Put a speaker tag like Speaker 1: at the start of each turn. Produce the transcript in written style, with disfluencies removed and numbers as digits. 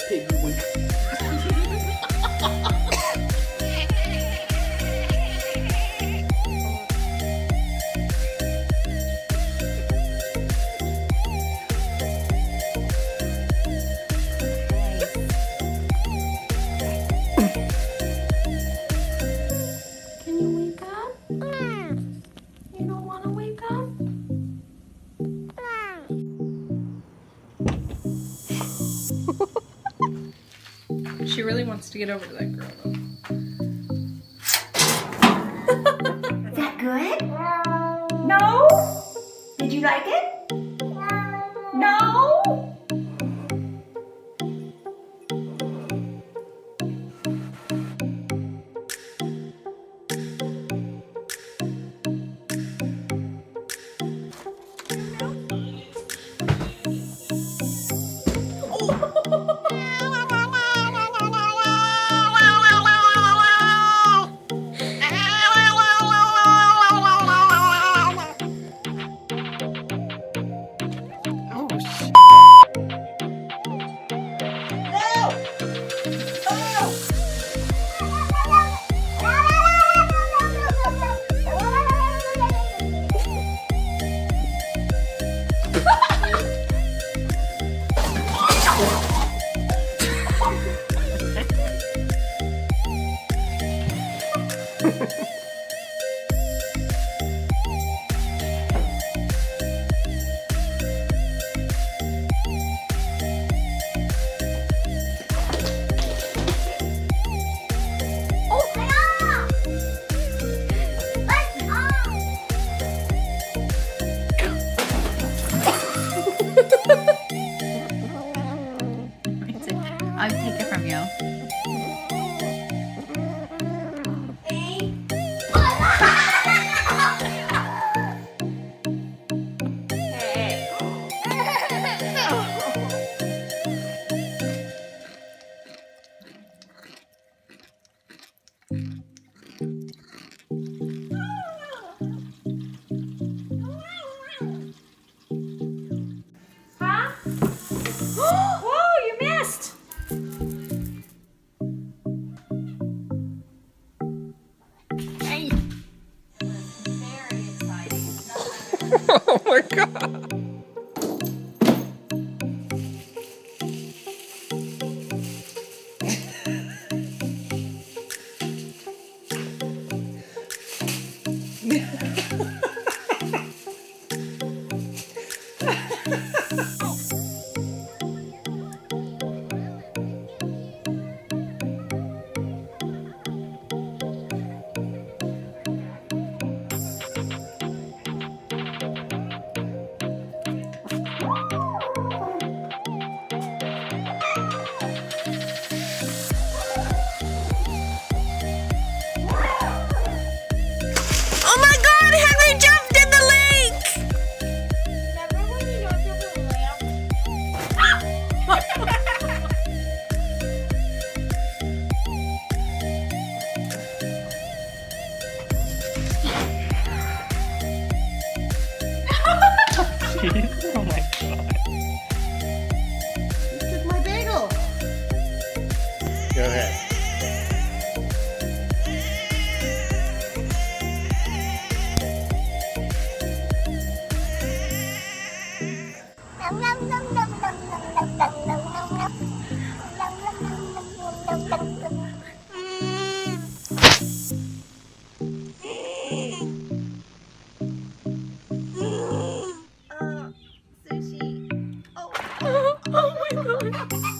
Speaker 1: piggy wink.
Speaker 2: Can you wake up? You don't want to wake up? She really wants to get over to that girl though.
Speaker 3: Is that good? No? Did you like it? No?
Speaker 4: I'll take it from you.
Speaker 3: Huh? Whoa, you missed!
Speaker 4: Hey. Very exciting.
Speaker 1: Oh my god. Oh my god, Henry jumped in the lake!
Speaker 3: Remember when you don't do the lamp?
Speaker 1: Oh my god.
Speaker 3: You took my bagel.
Speaker 1: Go ahead.
Speaker 3: Sushi. Oh.
Speaker 2: Oh my god.